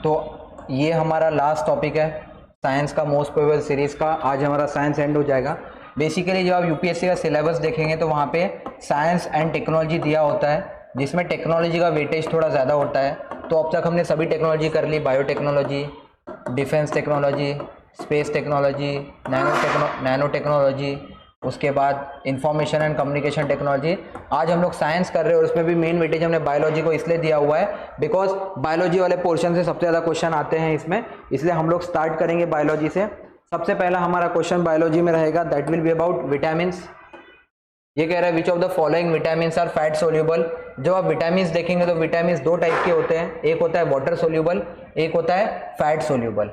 तो ये हमारा लास्ट टॉपिक है साइंस का, मोस्ट प्रोबेबल सीरीज़ का। आज हमारा साइंस एंड हो जाएगा। बेसिकली जब आप यूपीएससी का सिलेबस देखेंगे तो वहाँ पे साइंस एंड टेक्नोलॉजी दिया होता है, जिसमें टेक्नोलॉजी का वेटेज थोड़ा ज़्यादा होता है। तो अब तक हमने सभी टेक्नोलॉजी कर ली, biotechnology, defence technology, space technology, nano technology, उसके बाद इंफॉर्मेशन एंड कम्युनिकेशन टेक्नोलॉजी। आज हम लोग साइंस कर रहे हैं और उसमें भी मेन वेटेज हमने बायोलॉजी को इसलिए दिया हुआ है बिकॉज बायोलॉजी वाले पोर्शन से सबसे ज़्यादा क्वेश्चन आते हैं इसमें, इसलिए हम लोग स्टार्ट करेंगे बायोलॉजी से। सबसे पहला हमारा क्वेश्चन बायोलॉजी में रहेगा, that will be about vitamins. ये कह रहा है which of the following vitamins are fat soluble. जब आप विटामिन्स देखेंगे तो विटामिन्स दो टाइप के होते हैं, एक होता है वाटर सोल्यूबल, एक होता है फैट सोल्यूबल।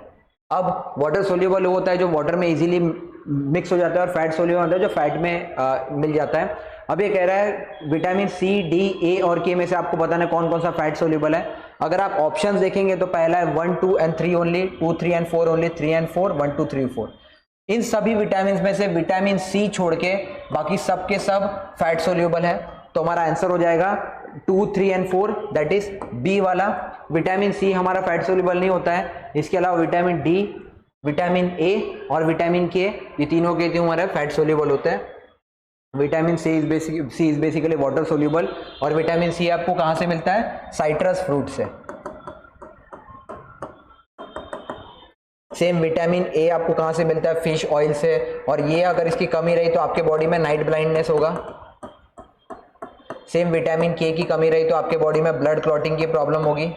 अब वाटर सोल्यूबल वो होता है जो वाटर में इजीली मिक्स हो जाता है, और फैट सोल्यूबल होता है जो फैट में मिल जाता है। अब ये कह रहा है विटामिन सी, डी, ए और के में से आपको बताना है कौन कौन सा फैट सोल्यूबल है। अगर आप ऑप्शंस देखेंगे तो पहला है 1, 2 and 3 only, 2, 3 and 4 only, 3 and 4, 1, 2, 3, 4। इन सभी विटामिन में से विटामिन सी छोड़ के बाकी सब के सब फैट सोल्यूबल है। तो हमारा आंसर हो जाएगा 2, 3 and 4, दैट इज बी वाला। विटामिन सी हमारा फैट सोल्यूबल नहीं होता है। इसके अलावा विटामिन डी, विटामिन ए और विटामिन के, ये तीनों के हमारे फैट सोल्यूबल होते हैं। Vitamin C is basically water soluble, और विटामिन सी आपको कहां से मिलता है? साइट्रस फ्रूट से। सेम विटामिन ए आपको कहां से मिलता है? फिश ऑयल से। और ये अगर इसकी कमी रही तो आपके बॉडी में नाइट ब्लाइंडनेस होगा। सेम विटामिन के की कमी रही तो आपके बॉडी में ब्लड क्लॉटिंग की प्रॉब्लम होगी।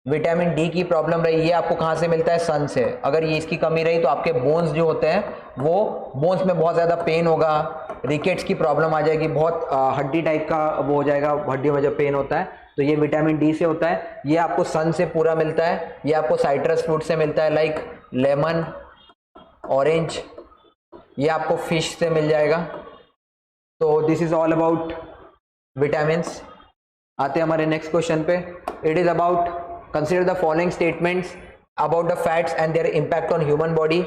विटामिन डी की प्रॉब्लम रही, ये आपको कहां से मिलता है? सन से। अगर ये इसकी कमी रही तो आपके बोन्स जो होते हैं वो बोन्स में बहुत ज़्यादा पेन होगा, रिकेट्स की प्रॉब्लम आ जाएगी, बहुत हड्डी टाइप का वो हो जाएगा, हड्डियों में जब पेन होता है तो ये विटामिन डी से होता है। ये आपको सन से पूरा मिलता है, ये आपको साइट्रस फ्रूट से मिलता है, लाइक लेमन, ऑरेंज, ये आपको फिश से मिल जाएगा। तो this is all about vitamins. आते हैं हमारे नेक्स्ट क्वेश्चन पे। It is about consider the following statements about the fats and their impact on human body.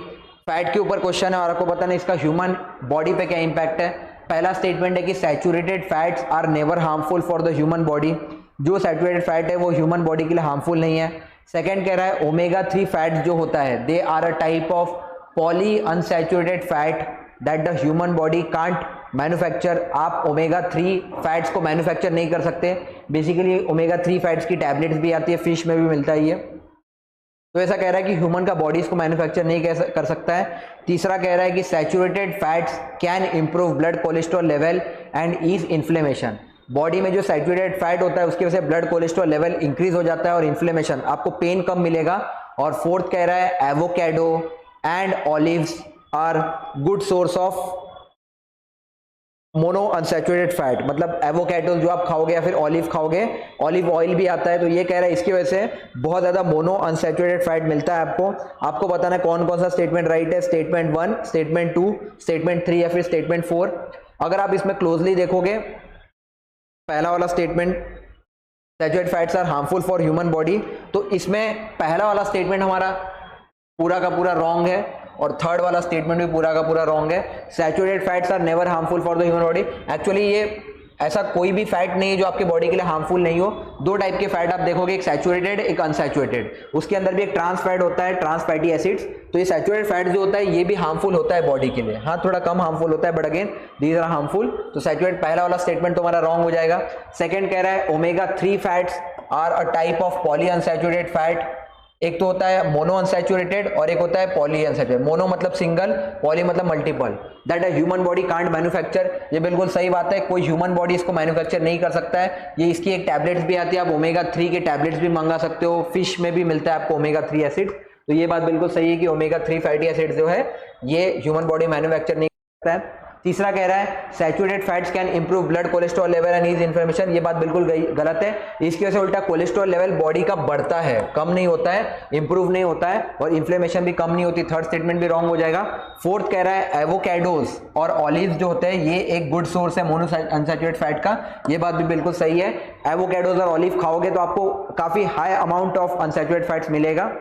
Fat के ऊपर क्वेश्चन है और आपको पता नहीं इसका ह्यूमन बॉडी पे क्या इंपैक्ट है। पहला स्टेटमेंट है कि saturated fats are never harmful for the human body. जो सैचुरेटेड फैट है वो ह्यूमन बॉडी के लिए हार्मफुल नहीं है। सेकेंड कह रहा है ओमेगा 3 फैट्स जो होता है they are a type of polyunsaturated fat that the human body can't manufacture. आप ओमेगा 3 फैट्स को मैन्युफैक्चर नहीं कर सकते। बेसिकली ओमेगा 3 फैट्स की टैबलेट्स भी आती है, फिश में भी मिलता है ये। तो ऐसा कह रहा है कि ह्यूमन का बॉडी इसको मैन्युफैक्चर नहीं कर सकता है। तीसरा कह रहा है कि saturated fats can improve blood cholesterol level and ease inflammation. Body में जो सैचुरेटेड फैट होता है उसकी वजह से ब्लड कोलेस्ट्रॉल लेवल इंक्रीज हो जाता है और इन्फ्लेमेशन, आपको पेन कम मिलेगा। और फोर्थ कह रहा है avocado and olives are good source of monounsaturated fat. मतलब एवोकेडो जो आप खाओगे या फिर ऑलिव खाओगे, ऑलिव ऑयल भी आता है, तो ये कह रहा है इसकी वजह से बहुत ज्यादा मोनो अनसैचुरेटेड फैट मिलता है आपको। आपको बताना है कौन कौन सा स्टेटमेंट राइट है, स्टेटमेंट 1, स्टेटमेंट 2, स्टेटमेंट 3 या फिर स्टेटमेंट 4। अगर आप इसमें क्लोजली देखोगे, पहला वाला statement saturated fats are harmful for human body, तो इसमें पहला वाला स्टेटमेंट हमारा पूरा का पूरा रॉन्ग है और थर्ड वाला स्टेटमेंट भी पूरा का पूरा रॉन्ग है। Saturated fats are never harmful for the human body. Actually ये ऐसा कोई भी फैट नहीं है जो आपके बॉडी के लिए हार्मफुल नहीं हो। दो टाइप के फैट आप देखोगे, एक सैचुरेटेड एक अनसैचुरेटेड। उसके अंदर भी एक ट्रांस फैट होता है, ट्रांस फैटी एसिड्स। तो ये सैचुरेटेड फैट जो होता है ये भी हार्मफुल होता है बॉडी के लिए, हाँ थोड़ा कम हार्मफुल होता है but again these are harmful. तो सैचुरेटेड पहला वाला स्टेटमेंट तुम्हारा रॉन्ग हो जाएगा। सेकेंड कह रहा है omega 3 fats are a type of polyunsaturated fat. एक तो होता है मोनो अनसैचुरेटेड और एक होता है पॉली अनसैचुरेटेड। मोनो मतलब सिंगल, पॉली मतलब multiple, that a human body can't manufacture. ये बिल्कुल सही बात है, कोई ह्यूमन बॉडी इसको मैन्युफैक्चर नहीं कर सकता है। ये इसकी एक टैबलेट्स भी आती है, आप ओमेगा 3 के टैबलेट्स भी मंगा सकते हो, फिश में भी मिलता है आपको ओमेगा 3 एसिड। तो ये बात बिल्कुल सही है कि ओमेगा 3 फैटी एसिड जो है ये ह्यूमन बॉडी मैन्युफैक्चर नहीं करता है। तीसरा कह रहा है saturated fats can improve blood cholesterol level and ease inflammation. ये बात बिल्कुल गलत है। इसकी वजह से उल्टा कोलेस्ट्रॉल लेवल बॉडी का बढ़ता है, कम नहीं होता है, इंप्रूव नहीं होता है, और इन्फ्लेमेशन भी कम नहीं होती। थर्ड स्टेटमेंट भी रॉन्ग हो जाएगा। फोर्थ कह रहा है एवोकेडोज और ऑलिव्स जो होते हैं ये एक गुड सोर्स है मोनो अनसैचुरेटेड फैट का। ये बात भी बिल्कुल सही है। एवोकेडोज और ऑलिव खाओगे तो आपको काफी high amount of unsaturated fats मिलेगा।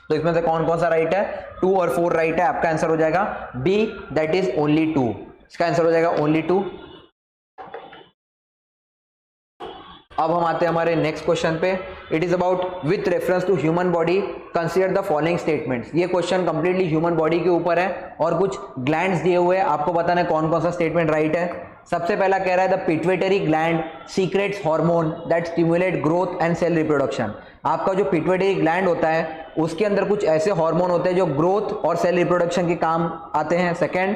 तो इसमें से कौन कौन सा राइट है? 2 और 4 राइट है। आपका आंसर हो जाएगा बी, दैट इज ओनली 2। इसका आंसर हो जाएगा ओनली 2। अब हम आते हैं हमारे नेक्स्ट क्वेश्चन पे। It is about with reference to human body consider the following statements. ये क्वेश्चन कंप्लीटली ह्यूमन बॉडी के ऊपर है और कुछ ग्लैंड्स दिए हुए हैं, आपको बताना है कौन कौन सा स्टेटमेंट राइट है। सबसे पहला कह रहा है the pituitary gland secretes hormone that stimulate growth and cell reproduction. आपका जो पिट्यूटरी ग्लैंड होता है उसके अंदर कुछ ऐसे हार्मोन होते हैं जो ग्रोथ और सेल रिप्रोडक्शन के काम आते हैं। Second,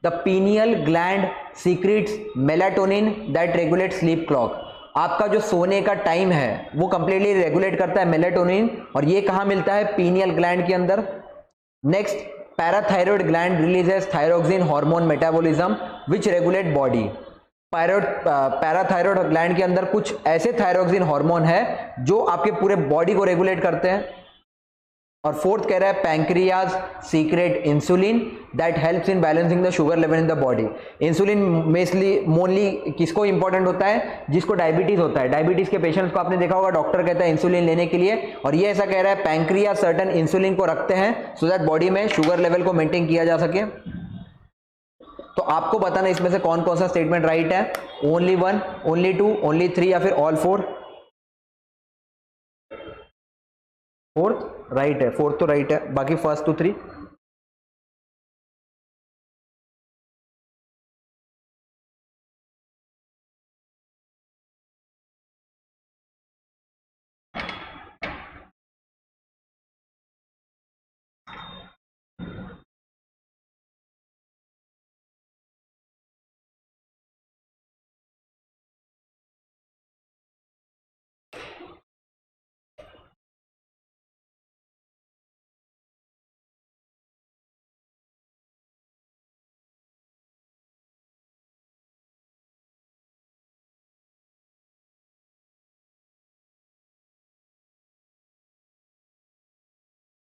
the pineal gland secrets melatonin that regulate sleep clock. आपका जो सोने का टाइम है वो कंप्लीटली रेगुलेट करता है मेलाटोनिन, और ये कहाँ मिलता है? पीनियल ग्लैंड के अंदर। Next, parathyroid gland releases thyroxine hormone metabolism विच रेगुलेट बॉडी। पैराथायरॉयड ग्लैंड के अंदर कुछ ऐसे थायरोक्सिन हार्मोन है जो आपके पूरे बॉडी को रेगुलेट करते हैं। और फोर्थ कह रहा है pancreas secrete insulin that helps in balancing the sugar level in the body. Insulin mainly किसको इंपॉर्टेंट होता है? जिसको डायबिटीज होता है। डायबिटीज के पेशेंट्स को आपने देखा होगा डॉक्टर कहता है इंसुलिन लेने के लिए, और ये ऐसा कह रहा है पैंक्रियाज सर्टेन इंसुलिन को रखते हैं सो दैट बॉडी में शुगर लेवल को मेंटेन किया जा सके। तो आपको बताना इसमें से कौन कौन सा स्टेटमेंट राइट है। ओनली 1, ओनली 2, ओनली 3 या फिर ऑल 4? फोर्थ राइट है, फोर्थ तो राइट है, बाकी फर्स्ट 2, 3।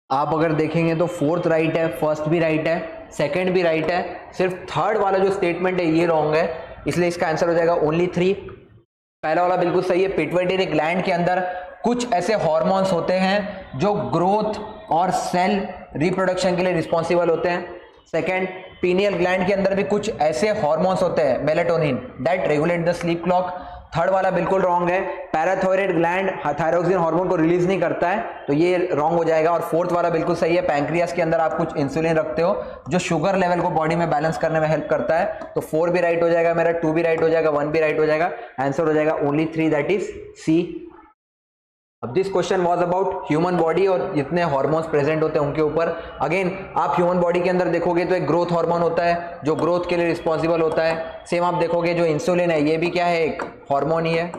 आप अगर देखेंगे तो फोर्थ राइट है, फर्स्ट भी राइट है, सेकंड भी राइट है, सिर्फ थर्ड वाला जो स्टेटमेंट है ये रॉन्ग है, इसलिए इसका आंसर हो जाएगा ओनली 3। पहला वाला बिल्कुल सही है, पिट्यूटरी ग्लैंड के अंदर कुछ ऐसे हार्मोन्स होते हैं जो ग्रोथ और सेल रिप्रोडक्शन के लिए रिस्पॉन्सिबल होते हैं। सेकेंड, पीनियल ग्लैंड के अंदर भी कुछ ऐसे हार्मोन्स होते हैं melatonin that regulate the sleep clock. Third वाला बिल्कुल रॉन्ग है, पैराथायरॉयड ग्लैंड थायरोक्सिन हार्मोन को रिलीज नहीं करता है, तो ये रॉन्ग हो जाएगा। और फोर्थ वाला बिल्कुल सही है, पैंक्रियास के अंदर आप कुछ इंसुलिन रखते हो जो शुगर लेवल को बॉडी में बैलेंस करने में हेल्प करता है। तो 4 भी राइट हो जाएगा मेरा, 2 भी राइट हो जाएगा, 1 भी राइट हो जाएगा, आंसर हो जाएगा ओनली 3 दैट इज सी। अब this question was about human body और जितने हार्मोन्स प्रेजेंट होते हैं उनके ऊपर। अगेन आप ह्यूमन बॉडी के अंदर देखोगे तो एक ग्रोथ हार्मोन होता है जो ग्रोथ के लिए रिस्पॉन्सिबल होता है। सेम आप देखोगे जो इंसुलिन है ये भी क्या है? एक हार्मोन ही है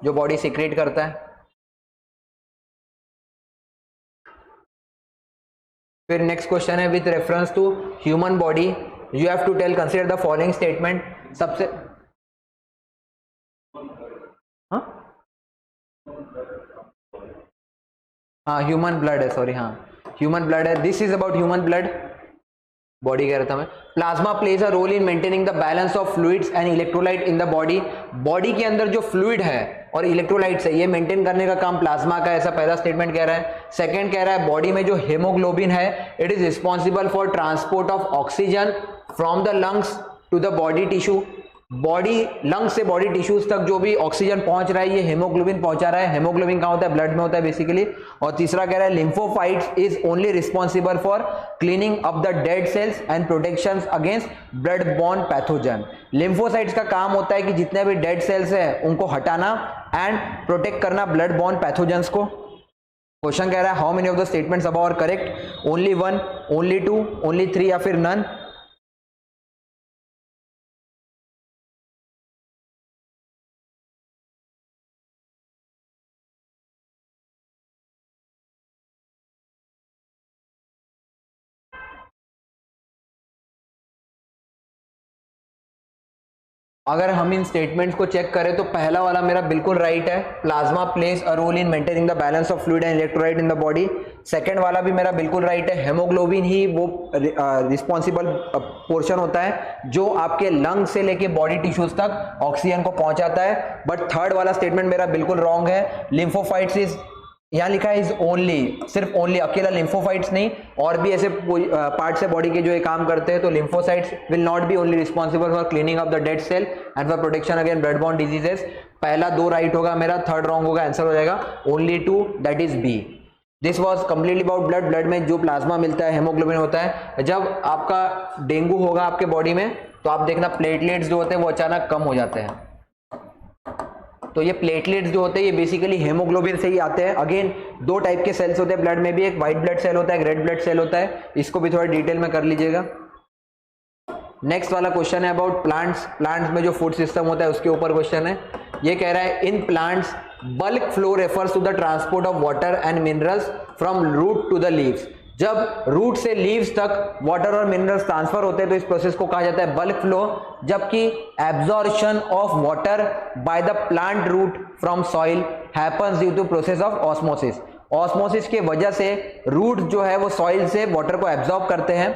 जो बॉडी सीक्रेट करता है। फिर नेक्स्ट क्वेश्चन है with reference to human body you have to tell consider the following statement. सबसे हाँ ह्यूमन ब्लड है, सॉरी, हाँ ह्यूमन ब्लड है। This is about human blood, body कह रहा था मैं। Plasma plays a role in maintaining the balance of fluids and electrolyte in the body. Body के अंदर जो फ्लूइड है और इलेक्ट्रोलाइट्स है ये मेंटेन करने का काम प्लाज्मा का, ऐसा पहला स्टेटमेंट कह रहा है। सेकंड कह रहा है बॉडी में जो हेमोग्लोबिन है it is responsible for transport of oxygen from the lungs to the body tissue. Body lungs से बॉडी टिश्यूज तक जो भी ऑक्सीजन पहुंच रहा है ये हेमोग्लोबिन पहुंचा रहा है। हेमोग्लोबिन कहाँ होता है? ब्लड में होता है बेसिकली। और तीसरा कह रहा है lymphocytes is only responsible for cleaning up the dead cells and protection against blood borne pathogen. Lymphocytes का काम होता है कि जितने भी डेड सेल्स है उनको हटाना एंड प्रोटेक्ट करना ब्लड बॉर्न पैथोजन्स को। क्वेश्चन कह रहा है how many of the statements above are correct? Only 1, only 2, only 3 या फिर नन? अगर हम इन स्टेटमेंट्स को चेक करें तो पहला वाला मेरा बिल्कुल राइट है, plasma plays a role in maintaining the balance of fluid and electrolyte in the body. Second वाला भी मेरा बिल्कुल राइट है, हेमोग्लोबिन ही वो रिस्पॉन्सिबल पोर्शन होता है जो आपके लंग से लेके बॉडी टिश्यूज तक ऑक्सीजन को पहुंचाता है। बट थर्ड वाला स्टेटमेंट मेरा बिल्कुल रॉन्ग है, लिम्फोफाइट्स इज यहाँ लिखा है इज ओनली, सिर्फ ओनली, अकेला लिम्फोसाइट्स नहीं, और भी ऐसे पार्ट्स है बॉडी के जो ये काम करते हैं। तो lymphocytes will not be only responsible for cleaning of the dead cell and for protection against blood borne diseases. पहला 2 राइट होगा मेरा, थर्ड रॉन्ग होगा, आंसर हो जाएगा only 2, that is B. This was completely about blood. Blood में जो plasma मिलता है, हेमोग्लोबिन होता है। जब आपका डेंगू होगा आपके बॉडी में तो आप देखना प्लेटलेट्स जो होते हैं वो अचानक कम हो जाते हैं। तो ये प्लेटलेट्स जो होते हैं ये बेसिकली हेमोग्लोबिन से ही आते हैं। अगेन 2 टाइप के सेल्स होते हैं ब्लड में भी, एक व्हाइट ब्लड सेल होता है, एक रेड ब्लड सेल होता है। इसको भी थोड़ा डिटेल में कर लीजिएगा। नेक्स्ट वाला क्वेश्चन है अबाउट प्लांट्स। प्लांट्स में जो फूड सिस्टम होता है उसके ऊपर क्वेश्चन है। ये कह रहा है in plants bulk flow refers to the transport of water and minerals from root to the leaves. जब रूट से लीव्स तक वाटर और मिनरल्स ट्रांसफर होते हैं तो इस प्रोसेस को कहा जाता है बल्क फ्लो। जबकि absorption of water by the plant root from soil happens due to process of osmosis. Osmosis के वजह से रूट जो है वो सॉइल से वाटर को एब्जॉर्ब करते हैं।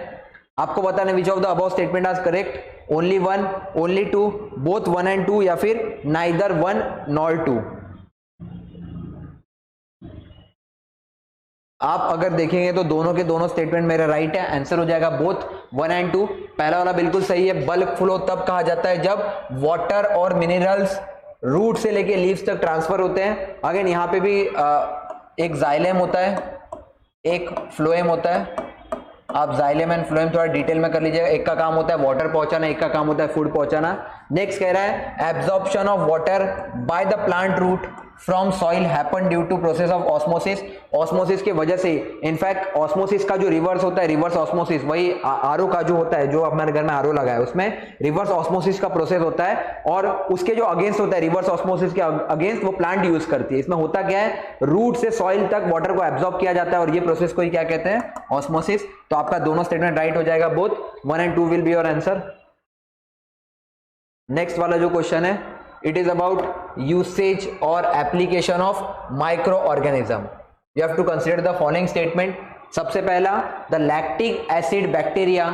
आपको बताना which of the above statement are correct, only 1, only 2, both 1 and 2, या फिर नाइदर 1 नॉर 2। आप अगर देखेंगे तो दोनों के दोनों स्टेटमेंट मेरे राइट है, आंसर हो जाएगा बोथ 1 and 2। पहला वाला बिल्कुल सही है, बल्क फ्लो तब कहा जाता है जब वाटर और मिनरल्स रूट से लेके लीव्स तक ट्रांसफर होते हैं। अगेन यहाँ पे भी एक जाइलेम होता है, एक फ्लोएम होता है। आप जाइलेम एंड फ्लोएम थोड़ा डिटेल में कर लीजिएगा। एक का काम होता है वाटर पहुंचाना, एक का काम होता है फूड पहुंचाना। नेक्स्ट कह रहा है absorption of water by the plant root from soil happen due to process of osmosis. Osmosis के वजह से, इनफैक्ट ऑस्मोसिस का जो रिवर्स होता है, रिवर्स ऑस्मोसिस, वही आरओ का जो होता है, जो हमारे घर में आरओ लगा है उसमें रिवर्स ऑस्मोसिस का प्रोसेस होता है। और उसके जो अगेंस्ट होता है, रिवर्स ऑस्मोसिस के अगेंस्ट वो प्लांट यूज करती है। इसमें होता क्या है, रूट से सॉइल तक वाटर को एब्जॉर्ब किया जाता है और ये प्रोसेस को ही क्या कहते हैं, ऑस्मोसिस। तो आपका दोनों स्टेटमेंट राइट हो जाएगा, both 1 and 2 will be your answer. Next वाला जो क्वेश्चन है, it is about usage or application of microorganism. You have to consider the following statement. सबसे पहला, the lactic acid bacteria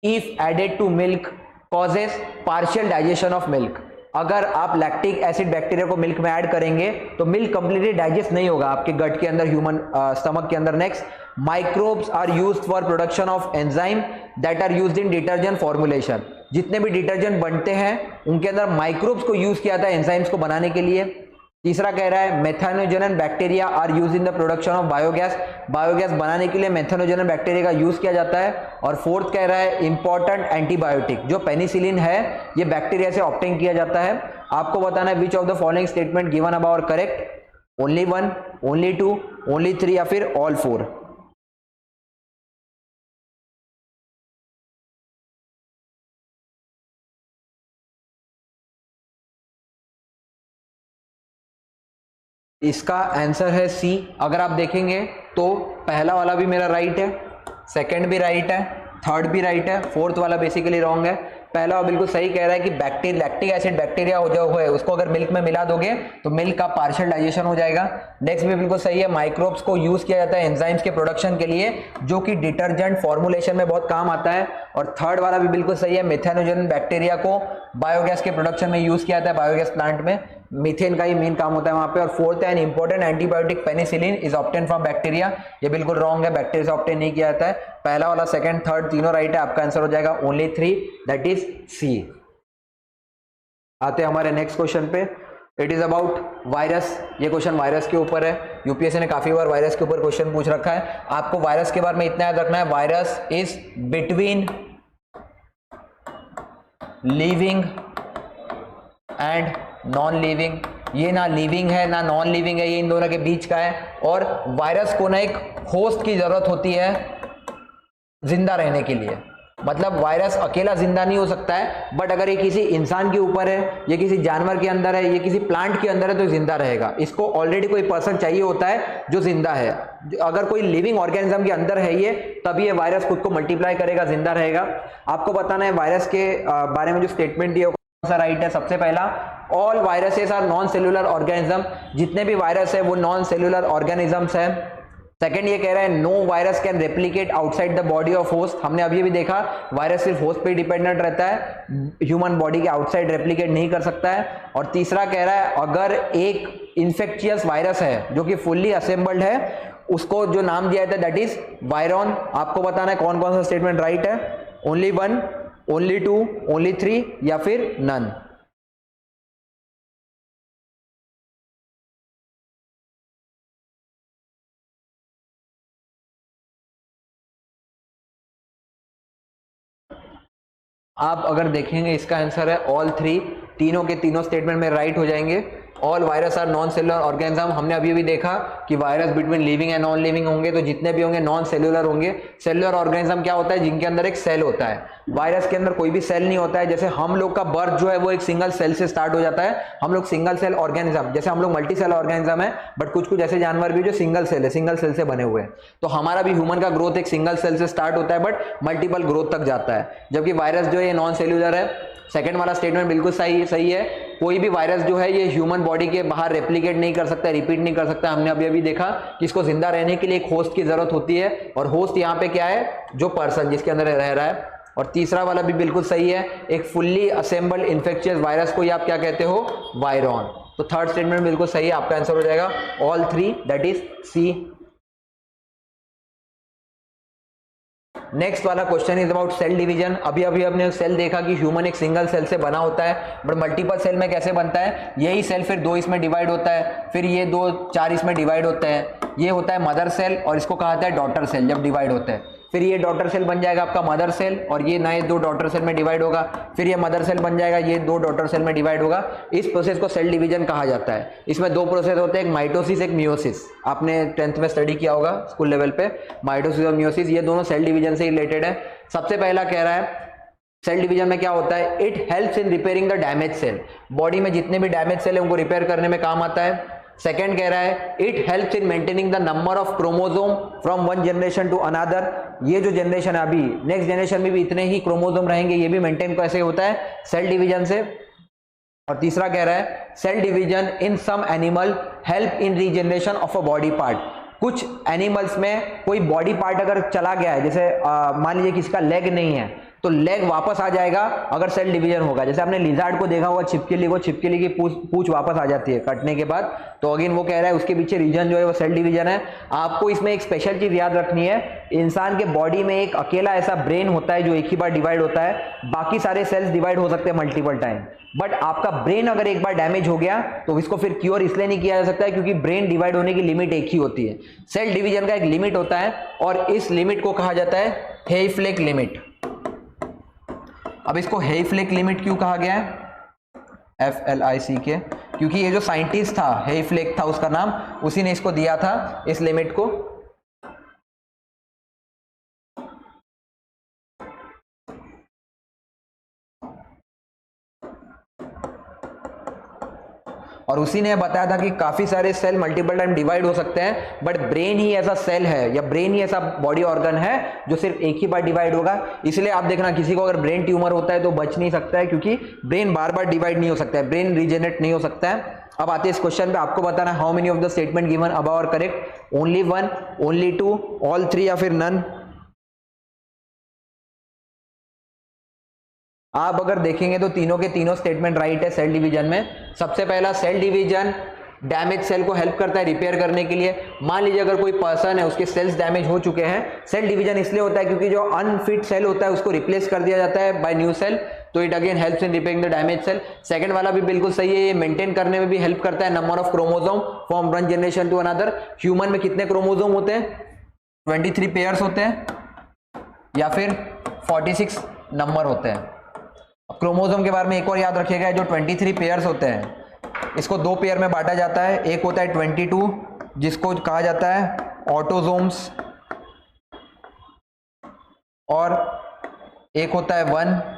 if added to milk causes partial digestion of milk. अगर आप lactic acid bacteria को milk में add करेंगे तो milk completely digest नहीं होगा आपके गट के अंदर, ह्यूमन स्टमक के अंदर। Next, microbes are used for production of enzyme that are used in detergent formulation. जितने भी डिटर्जेंट बनते हैं उनके अंदर माइक्रोब्स को यूज किया जाता है एंजाइम्स को बनाने के लिए। तीसरा कह रहा है methanogen bacteria are use in the production of biogas. Biogas बनाने के लिए मेथानोजेनन बैक्टीरिया का यूज किया जाता है। और फोर्थ कह रहा है इंपॉर्टेंट एंटीबायोटिक जो पेनिसिलिन है ये बैक्टीरिया से ऑब्टेन किया जाता है। आपको बताना है which of the following statement given about are correct, only 1, only 2, only 3 या फिर ऑल 4। इसका आंसर है सी। अगर आप देखेंगे तो पहला वाला भी मेरा राइट है, सेकंड भी राइट है, थर्ड भी राइट है, फोर्थ वाला बेसिकली रॉन्ग है। पहला बिल्कुल सही कह रहा है कि लैक्टिक एसिड बैक्टीरिया हो जो है उसको अगर मिल्क में मिला दोगे तो मिल्क का पार्शियल डाइजेशन हो जाएगा। नेक्स्ट भी बिल्कुल सही है, माइक्रोब्स को यूज किया जाता है एंजाइम्स के प्रोडक्शन के लिए जो कि डिटर्जेंट फॉर्मुलेशन में बहुत काम आता है। और थर्ड वाला भी बिल्कुल सही है, मेथानोजेन बैक्टीरिया को बायोगैस के प्रोडक्शन में यूज किया जाता है, बायोगैस प्लांट में मीथेन का ही मेन काम होता है वहां पे। और फोर्थ है an important antibiotic penicillin is obtain from bacteria, ये बिल्कुल रॉन्ग है, बैक्टीरिया से ऑब्टेन नहीं किया जाता है। पहला वाला, सेकंड, थर्ड तीनों राइट है, आपका आंसर हो जाएगा ओनली 3, दैट इज सी। आते हैं हमारे नेक्स्ट क्वेश्चन पे, इट इज अबाउट वायरस। ये क्वेश्चन वायरस के ऊपर है, यूपीएससी ने काफी बार वायरस के ऊपर क्वेश्चन पूछ रखा है। आपको वायरस के बारे में इतना याद रखना है, virus is between living and non living. ये ना लिविंग है ना नॉन लिविंग है, ये इन दोनों के बीच का है। और वायरस को ना एक होस्ट की जरूरत होती है जिंदा रहने के लिए। मतलब वायरस अकेला जिंदा नहीं हो सकता है, बट अगर ये किसी इंसान के ऊपर है, ये किसी जानवर के अंदर है, ये किसी प्लांट के अंदर है तो जिंदा रहेगा। इसको ऑलरेडी कोई पर्सन चाहिए होता है जो जिंदा है। अगर कोई लिविंग ऑर्गेनिज्म के अंदर है ये, तभी ये वायरस खुद को मल्टीप्लाई करेगा, जिंदा रहेगा। आपको बताना है वायरस के बारे में जो स्टेटमेंट दिया कौन सा राइट है। सबसे पहला, all viruses are non cellular organism, जितने भी वायरस है वो नॉन सेलुलर ऑर्गेनिजम्स है। सेकंड ये कह रहा है no virus can replicate outside the body of host. हमने अभी भी देखा वायरस सिर्फ होस्ट पे डिपेंडेंट रहता है, ह्यूमन बॉडी के आउटसाइड रेप्लिकेट नहीं कर सकता है। और तीसरा कह रहा है अगर एक इन्फेक्शियस वायरस है जो कि फुल्ली असेंबल्ड है, उसको जो नाम दिया था दैट इज वायरॉन। आपको बताना है कौन कौन सा स्टेटमेंट राइट है, ओनली 1, ओनली 2, ओनली 3 या फिर नन। आप अगर देखेंगे इसका आंसर है ऑल 3, तीनों के तीनों स्टेटमेंट में राइट हो जाएंगे। All virus are non cellular organism. हमने अभी भी देखा कि virus between living and non living होंगे, तो जितने भी होंगे नॉन सेलुलर होंगे। सेलुलर ऑर्गेनिज्म क्या होता है, जिनके अंदर एक सेल होता है। वायरस के अंदर कोई भी सेल नहीं होता है। जैसे हम लोग का बर्थ जो है वो एक सिंगल सेल से स्टार्ट हो जाता है, हम लोग सिंगल सेल ऑर्गेनिज्म, जैसे हम लोग मल्टी सेल ऑर्गेनिज्म है, बट कुछ कुछ ऐसे जानवर भी जो सिंगल सेल है, सिंगल सेल से बने हुए हैं। तो हमारा भी ह्यूमन का ग्रोथ एक सिंगल सेल से स्टार्ट होता है बट मल्टीपल ग्रोथ तक जाता है, जबकि वायरस जो है ये नॉन सेल्यूलर है। सेकंड वाला स्टेटमेंट बिल्कुल सही है। कोई भी वायरस जो है ये ह्यूमन बॉडी के बाहर रेप्लिकेट नहीं कर सकता, रिपीट नहीं कर सकता। हमने अभी देखा कि इसको जिंदा रहने के लिए एक होस्ट की जरूरत होती है, और होस्ट यहाँ पे क्या है, जो पर्सन जिसके अंदर रह रहा है। और तीसरा वाला भी बिल्कुल सही है, एक फुल्ली असेंबल्ड इन्फेक्शियस वायरस को आप क्या कहते हो, वायरॉन। तो थर्ड स्टेटमेंट बिल्कुल सही है, आपका आंसर हो जाएगा all 3, that is C. Next वाला question is about cell division. अभी हमने सेल देखा कि ह्यूमन एक सिंगल सेल से बना होता है, बट मल्टीपल सेल में कैसे बनता है, यही सेल फिर 2 इसमें डिवाइड होता है, फिर ये 2 4 इसमें डिवाइड होते हैं। ये होता है मदर सेल और इसको कहा जाता है डॉटर सेल जब डिवाइड होते हैं। फिर ये डॉटर सेल बन जाएगा आपका मदर सेल, और ये नए 2 डॉटर सेल में डिवाइड होगा। फिर ये मदर सेल बन जाएगा, ये 2 डॉटर सेल में डिवाइड होगा। इस प्रोसेस को सेल डिवीजन कहा जाता है। इसमें 2 प्रोसेस होते हैं, एक माइटोसिस, एक मियोसिस। आपने 10th में स्टडी किया होगा स्कूल लेवल पे, माइटोसिस और मियोसिस, ये दोनों सेल डिवीजन से रिलेटेड है। सबसे पहला कह रहा है सेल डिवीजन में क्या होता है, it helps in repairing the damage cell. Body में जितने भी डैमेज सेल है उनको रिपेयर करने में काम आता है। सेकेंड कह रहा है it helps in maintaining the number of chromosome from one generation to another. ये जो जनरेशन है अभी, नेक्स्ट जनरेशन में भी इतने ही क्रोमोसोम रहेंगे, ये भी मेंटेन कैसे होता है, सेल डिवीजन से। और तीसरा कह रहा है cell division in some animal help in regeneration of a body part. कुछ एनिमल्स में कोई बॉडी पार्ट अगर चला गया है, जैसे मान लीजिए किसी का लेग नहीं है, तो लेग वापस आ जाएगा अगर सेल डिवीजन होगा। जैसे आपने लिजार्ड को देखा होगा, छिपकली की पूंछ वापस आ जाती है कटने के बाद। तो अगेन वो कह रहा है उसके पीछे रीजन जो है वो सेल डिवीजन है। आपको इसमें एक स्पेशल चीज याद रखनी है, इंसान के बॉडी में एक अकेला ऐसा ब्रेन होता है जो एक ही बार डिवाइड होता है, बाकी सारे सेल्स डिवाइड हो सकते हैं मल्टीपल टाइम। बट आपका ब्रेन अगर एक बार डैमेज हो गया तो इसको फिर क्योर इसलिए नहीं किया जा सकता है क्योंकि ब्रेन डिवाइड होने की लिमिट एक ही होती है। सेल डिवीजन का एक लिमिट होता है और इस लिमिट को कहा जाता है हेयफ्लेक लिमिट। अब इसको हेयफ्लेक लिमिट क्यों कहा गया है, FLICK, क्योंकि ये जो साइंटिस्ट था हेयफ्लेक था उसका नाम, उसी ने इसको दिया था इस लिमिट को। और उसी ने बताया था कि काफी सारे सेल मल्टीपल टाइम डिवाइड हो सकते हैं, बट ब्रेन ही ऐसा सेल है या ब्रेन ही ऐसा बॉडी ऑर्गन है जो सिर्फ एक ही बार डिवाइड होगा। इसलिए आप देखना किसी को अगर ब्रेन ट्यूमर होता है तो बच नहीं सकता है, क्योंकि ब्रेन बार बार डिवाइड नहीं हो सकता है, ब्रेन रीजनरेट नहीं हो सकता है। अब आते हैं इस क्वेश्चन पे, आपको बताना है how many of the statement given above are correct, only 1, only 2, all 3 या फिर नन। आप अगर देखेंगे तो तीनों के तीनों स्टेटमेंट राइट है सेल डिवीजन में। सबसे पहला, सेल डिवीजन डैमेज सेल को हेल्प करता है रिपेयर करने के लिए। मान लीजिए अगर कोई पर्सन है उसके सेल्स डैमेज हो चुके हैं, सेल डिवीजन इसलिए होता है क्योंकि जो अनफिट सेल होता है उसको रिप्लेस कर दिया जाता है बाय न्यू सेल, तो it again helps in repairing the damage cell. Second वाला भी बिल्कुल सही है, ये मेंटेन करने में भी हेल्प करता है number of chromosome from one generation to another. Human में कितने क्रोमोसोम होते हैं, 23 पेयर्स होते हैं या फिर 46 नंबर होते हैं। क्रोमोसोम के बारे में एक और याद रखिएगा, जो 23 पेयर्स होते हैं इसको 2 पेयर में बांटा जाता है। एक होता है 22 जिसको कहा जाता है ऑटोसोम्स, और एक होता है 1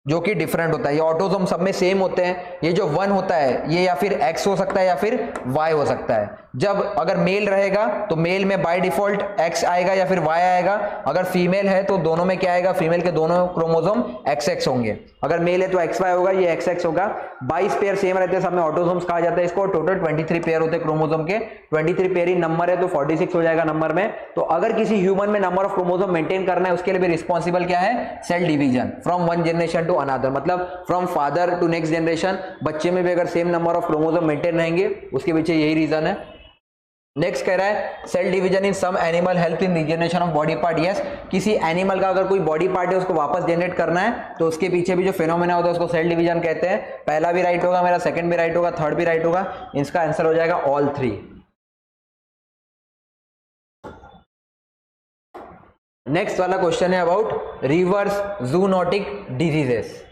जो कि डिफरेंट होता है। ये ऑटोसोम सब में सेम होते हैं। ये जो 1 होता है ये या फिर X हो सकता है या फिर Y हो सकता है। जब अगर मेल रहेगा तो मेल में बाय डिफॉल्ट X आएगा या फिर Y आएगा। अगर फीमेल है तो दोनों में क्या आएगा, फीमेल के दोनों क्रोमोसोम XX होंगे। अगर मेल है तो XY होगा, ये XX होगा। 22 पेयर सेम रहते हैं, सब में ऑटोसोम्स कहा जाता है इसको। टोटल 23 पेयर होते हैं क्रोमोसोम के, 23 पेयर ही नंबर है तो 46 हो जाएगा नंबर में। तो अगर किसी ह्यूमन में नंबर ऑफ क्रोमोसोम मेंटेन करना है उसके लिए भी रिस्पॉन्सिबल क्या है, cell division from one generation to to another, मतलब फ्रॉम फादर टू नेक्स्ट जनरेशन बच्चे में भी अगर same number of chromosome maintain रहेंगे, उसके पीछे यही रीजन है। नेक्स्ट कह रहा है cell division in some animal help in regeneration of body part. Yes, किसी एनिमल का अगर कोई बॉडी पार्ट है उसको वापस जनरेट करना है तो उसके पीछे भी जो फिनोमेना होता है उसको सेल डिवीजन कहते हैं। पहला भी राइट होगा मेरा, सेकंड भी राइट होगा, थर्ड भी राइट होगा, इसका आंसर हो जाएगा ऑल थ्री। नेक्स्ट वाला क्वेश्चन है अबाउट रिवर्स जूनोटिक डिजीजेस।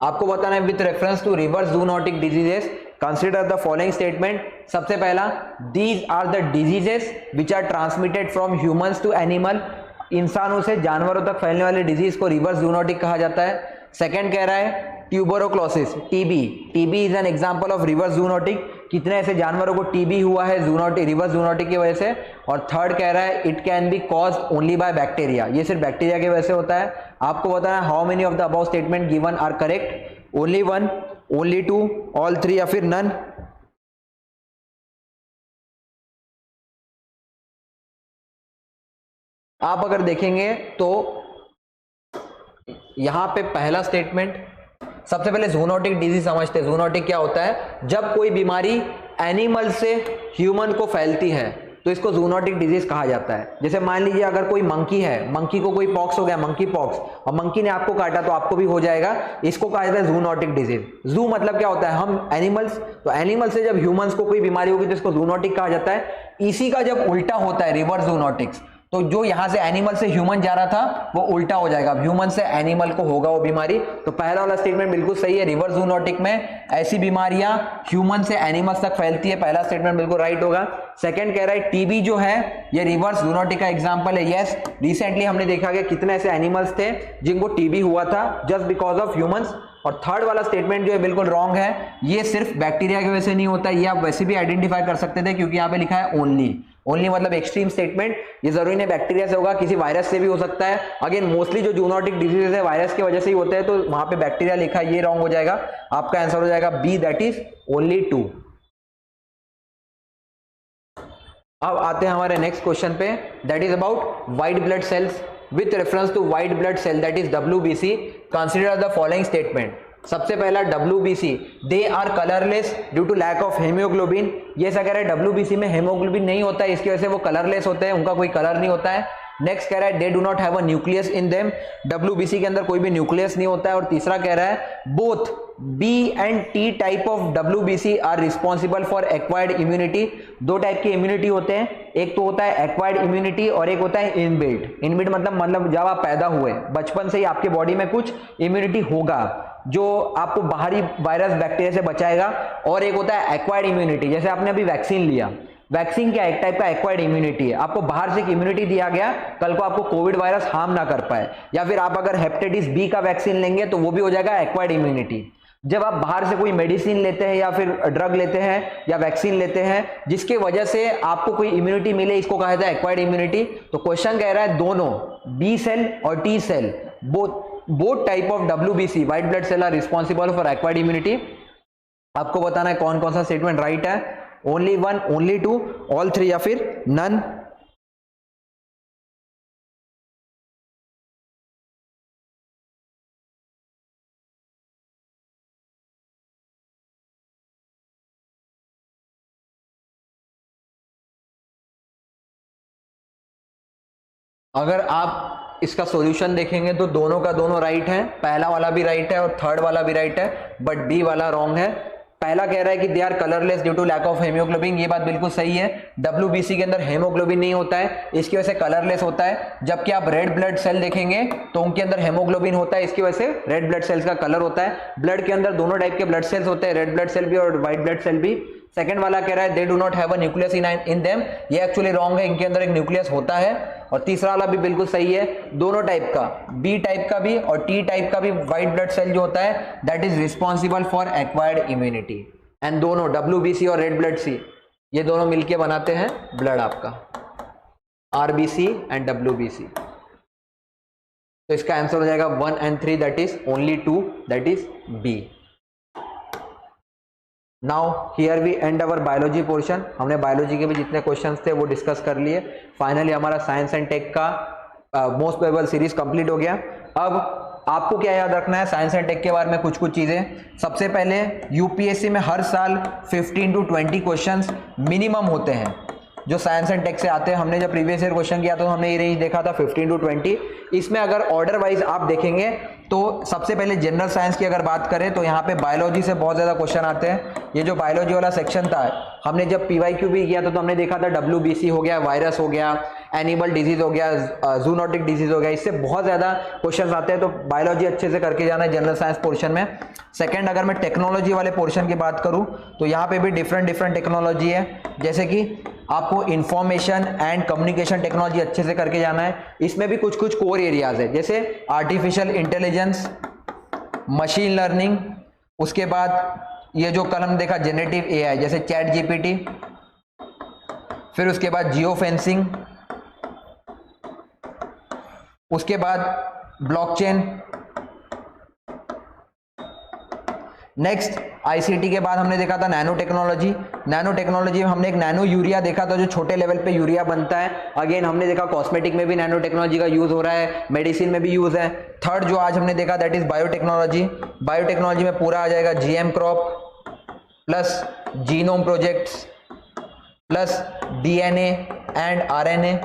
आपको बताना है with reference to reverse zoonotic diseases consider the following statement. सबसे पहला, these are the diseases which are transmitted from humans to animal. इंसानों से जानवरों तक फैलने वाले डिजीज को रिवर्स जूनोटिक कहा जाता है। सेकंड कह रहा है tuberculosis, TB, TB is an example of reverse zoonotic. कितने ऐसे जानवरों को टीबी हुआ है जूनोटिक, रिवर्स जूनोटिक की वजह से। और थर्ड कह रहा है it can be caused only by bacteria, ये सिर्फ बैक्टीरिया की वजह से होता है। आपको बताना how many of the above statement given are correct, only one, only two, all three या फिर नन। आप अगर देखेंगे तो यहां पे पहला स्टेटमेंट, सबसे पहले जूनोटिक डिजीज समझते हैं। जूनोटिक क्या होता है, जब कोई बीमारी एनिमल से ह्यूमन को फैलती है तो इसको जूनोटिक डिजीज कहा जाता है। जैसे मान लीजिए अगर कोई मंकी है, मंकी को कोई पॉक्स हो गया, मंकी पॉक्स, और मंकी ने आपको काटा तो आपको भी हो जाएगा, इसको कहा जाता है जूनोटिक डिजीज। जू मतलब क्या होता है, हम एनिमल्स, तो एनिमल से जब ह्यूमंस को कोई बीमारी होगी तो इसको जूनोटिक कहा जाता है। इसी का जब उल्टा होता है रिवर्स जूनोटिक्स, तो जो यहां से एनिमल से ह्यूमन जा रहा था वो उल्टा हो जाएगा, ह्यूमन से एनिमल को होगा वो बीमारी। तो पहला वाला स्टेटमेंट बिल्कुल सही है, रिवर्स जूनोटिक में ऐसी बीमारियां ह्यूमन से एनिमल्स तक फैलती है, पहला स्टेटमेंट बिल्कुल राइट होगा। सेकंड कह रहा है टीबी जो है ये रिवर्स जूनोटिक का एग्जांपल है। यस, रिसेंटली हमने देखा कि कितने ऐसे एनिमल्स थे जिनको टीबी हुआ था जस्ट बिकॉज ऑफ ह्यूमंस। और थर्ड वाला स्टेटमेंट जो है बिल्कुल रॉन्ग है, ये सिर्फ बैक्टीरिया की वजह से नहीं होता, ये आप वैसे भी आइडेंटिफाई कर सकते थे क्योंकि यहाँ पे लिखा है ओनली। ओनली मतलब एक्सट्रीम स्टेटमेंट, ये जरूरी नहीं बैक्टीरिया से होगा, किसी वायरस से भी हो सकता है। अगेन मोस्टली जो जूनोटिक डिजीजेस है वायरस की वजह से ही होते हैं, तो वहां पे बैक्टीरिया लिखा है, ये रॉन्ग हो जाएगा। आपका आंसर हो जाएगा B, that is only two. अब आते हैं हमारे नेक्स्ट क्वेश्चन पे, that is about white blood cells with reference to white blood cell that is WBC। Consider the following statement. सबसे पहला WBC, they are colourless due to lack of haemoglobin. ये ऐसा कह रहा है WBC में haemoglobin नहीं होता है, इसकी वजह से वो कलरलेस होते हैं, उनका कोई कलर नहीं होता है। नेक्स्ट कह रहा है they do not have a nucleus in them, WBC के अंदर कोई भी न्यूक्लियस नहीं होता है। और तीसरा कह रहा है both B and T type of WBC are responsible for acquired immunity. दो टाइप की इम्यूनिटी होते हैं, एक तो होता है एक्वायर्ड इम्यूनिटी और एक होता है इनबिल्ट। इनबिल्ट मतलब जब आप पैदा हुए बचपन से ही आपके बॉडी में कुछ इम्यूनिटी होगा जो आपको बाहरी वायरस बैक्टीरिया से बचाएगा। और एक होता है एक्वायर्ड इम्यूनिटी, जैसे आपने अभी वैक्सीन लिया, वैक्सीन क्या एक टाइप का एक्वायर्ड इम्यूनिटी है, आपको बाहर से एक इम्यूनिटी दिया गया, कल को आपको कोविड वायरस हार्म ना कर पाए। या फिर आप अगर हेपेटाइटिस बी का वैक्सीन लेंगे तो वो भी हो जाएगा एक्वायर्ड इम्यूनिटी। जब आप बाहर से कोई मेडिसिन लेते हैं या फिर ड्रग लेते हैं या वैक्सीन लेते हैं जिसके वजह से आपको कोई इम्यूनिटी मिले, इसको कहा जाता है एक्वायर्ड इम्यूनिटी। तो क्वेश्चन कह रहा है दोनों बी सेल और T cell both type of WBC white blood cell are responsible for acquired immunity. आपको बताना है कौन कौन सा स्टेटमेंट राइट है, only one, only two, all three या फिर नन। अगर आप इसका सॉल्यूशन देखेंगे तो दोनों का दोनों राइट है, पहला वाला भी राइट है और थर्ड वाला भी राइट है, बट बी वाला रॉन्ग है। पहला कह रहा है कि they are colourless due to lack of haemoglobin, ये बात बिल्कुल सही है। WBC के अंदर हेमोग्लोबिन नहीं होता है, इसकी वजह से कलरलेस होता है। जबकि आप रेड ब्लड सेल देखेंगे तो उनके अंदर हेमोग्लोबिन होता है, इसकी वजह से रेड ब्लड सेल्स का कलर होता है। ब्लड के अंदर दोनों टाइप के ब्लड सेल्स होते हैं, रेड ब्लड सेल भी और व्हाइट ब्लड सेल भी। सेकंड वाला कह रहा है they do not have a nucleus in them, ये एक्चुअली रॉन्ग है, इनके अंदर एक न्यूक्लियस होता है। और तीसरा वाला भी बिल्कुल सही है, दोनों टाइप का, बी टाइप का भी और टी टाइप का भी व्हाइट ब्लड सेल जो होता है that is responsible for acquired immunity. And दोनों WBC और रेड ब्लड सी ये दोनों मिलके बनाते हैं ब्लड आपका RBC एंड WBC। तो इसका आंसर हो जाएगा 1 and 3 that is only 2 that is B। Now here we end our biology portion. हमने बायोलॉजी के भी जितने क्वेश्चंस थे वो डिस्कस कर लिए। फाइनली हमारा साइंस एंड टेक का मोस्ट प्रोबेबल सीरीज कंप्लीट हो गया। अब आपको क्या याद रखना है साइंस एंड टेक के बारे में, कुछ कुछ चीजें। सबसे पहले यूपीएससी में हर साल 15 to 20 क्वेश्चंस मिनिमम होते हैं जो साइंस एंड टेक से आते हैं। हमने जब प्रीवियस ईयर क्वेश्चन किया तो हमने ये रेंज देखा था 15 to 20। इसमें अगर ऑर्डर वाइज आप देखेंगे तो सबसे पहले जनरल साइंस की अगर बात करें तो यहाँ पे बायोलॉजी से बहुत ज़्यादा क्वेश्चन आते हैं। ये जो बायोलॉजी वाला सेक्शन था, हमने जब पीवाईक्यू भी किया था तो हमने देखा था WBC हो गया, वायरस हो गया, एनिमल डिजीज हो गया, जूनोटिक डिजीज हो गया, इससे बहुत ज़्यादा क्वेश्चन आते हैं। तो बायोलॉजी अच्छे से करके जाना है जनरल साइंस पोर्शन में। सेकेंड, अगर मैं टेक्नोलॉजी वाले पोर्शन की बात करूँ तो यहाँ पे भी डिफरेंट टेक्नोलॉजी है, जैसे कि आपको इंफॉर्मेशन एंड कम्युनिकेशन टेक्नोलॉजी अच्छे से करके जाना है। इसमें भी कुछ कुछ कोर एरियाज है, जैसे आर्टिफिशियल इंटेलिजेंस, मशीन लर्निंग, उसके बाद ये जो कल हमने देखा जनरेटिव AI जैसे चैट GPT, फिर उसके बाद जियो फेंसिंग, उसके बाद ब्लॉकचेन। नेक्स्ट ICT के बाद हमने देखा था नैनो टेक्नोलॉजी। नैनो टेक्नोलॉजी में हमने एक नैनो यूरिया देखा था जो छोटे लेवल पे यूरिया बनता है। अगेन हमने देखा कॉस्मेटिक में भी नैनो टेक्नोलॉजी का यूज हो रहा है, मेडिसिन में भी यूज है। थर्ड जो आज हमने देखा दैट इज बायोटेक्नोलॉजी। बायोटेक्नोलॉजी में पूरा आ जाएगा GM crop plus genome projects plus DNA and RNA।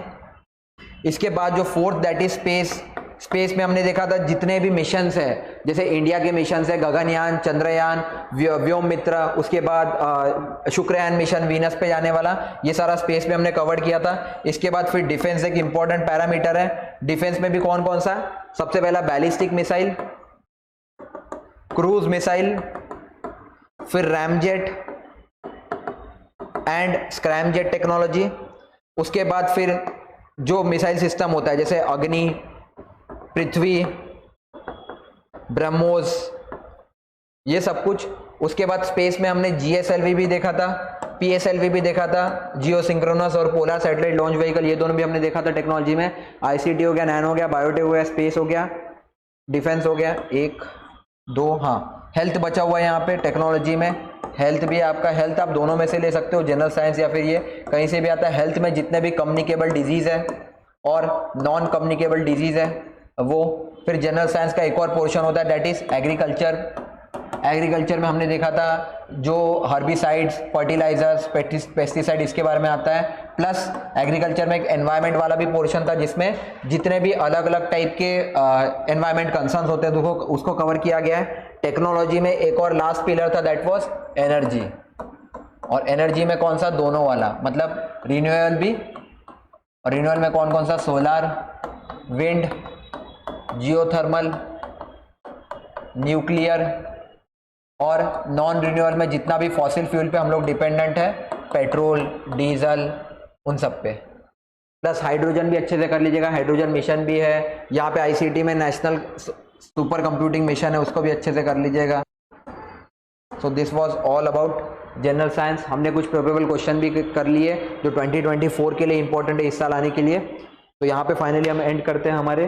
इसके बाद जो fourth that is space. Space में हमने देखा था जितने भी मिशंस है, जैसे इंडिया के मिशंस है गगनयान, चंद्रयान, व्योम मित्र, उसके बाद शुक्रयान मिशन वीनस पे जाने वाला, ये सारा स्पेस में हमने कवर किया था। इसके बाद फिर डिफेंस एक इंपॉर्टेंट पैरामीटर है। डिफेंस में भी कौन कौन सा? सबसे पहला बैलिस्टिक मिसाइल, क्रूज मिसाइल, फिर रैमजेट एंड स्क्रैमजेट टेक्नोलॉजी। उसके बाद फिर जो मिसाइल सिस्टम होता है जैसे अग्नि, पृथ्वी, ब्रह्मोस, ये सब कुछ। उसके बाद स्पेस में हमने GSLV भी देखा था, PSLV भी देखा था, जियो सिंक्रोनस और पोलर सैटेलाइट लॉन्च व्हीकल, ये दोनों भी हमने देखा था टेक्नोलॉजी में। ICT हो गया, नैनो हो गया, बायोटेक हो गया, स्पेस हो गया, डिफेंस हो गया, 1 2, हाँ हेल्थ बचा हुआ है यहाँ पे टेक्नोलॉजी में। हेल्थ भी आपका, हेल्थ आप दोनों में से ले सकते हो, जनरल साइंस या फिर ये कहीं से भी आता है। हेल्थ में जितने भी कम्युनिकेबल डिजीज है और नॉन कम्युनिकेबल डिजीज है वो। फिर जनरल साइंस का एक और पोर्शन होता है दैट इज एग्रीकल्चर। एग्रीकल्चर में हमने देखा था जो हर्बिसाइड्स, फर्टिलाइजर्स, पेस्टिसाइड, इसके बारे में आता है। प्लस एग्रीकल्चर में एक एनवायरनमेंट वाला भी पोर्शन था जिसमें जितने भी अलग अलग टाइप के एनवायरनमेंट कंसर्न्स होते हैं उसको कवर किया गया है। टेक्नोलॉजी में एक और लास्ट पिलर था दैट वाज एनर्जी। और एनर्जी में कौन सा? दोनों वाला, मतलब रिन्यूएबल भी। और रिन्यूएबल में कौन कौन सा? सोलार, विंड, जियोथर्मल, न्यूक्लियर, और नॉन रिन्यूएबल में जितना भी फॉसिल फ्यूल पे हम लोग डिपेंडेंट है, पेट्रोल, डीजल, उन सब पे। प्लस हाइड्रोजन भी अच्छे से कर लीजिएगा, हाइड्रोजन मिशन भी है यहाँ पे। ICT में नेशनल सुपर कंप्यूटिंग मिशन है, उसको भी अच्छे से कर लीजिएगा। So this was all about general science. हमने कुछ प्रोबेबल क्वेश्चन भी कर लिए जो 2024 के लिए इंपॉर्टेंट है इस साल आने के लिए। तो यहाँ पे फाइनली हम एंड करते हैं हमारे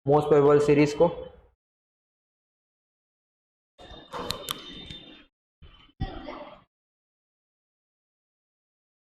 मोस्ट प्रोबेबल सीरीज को।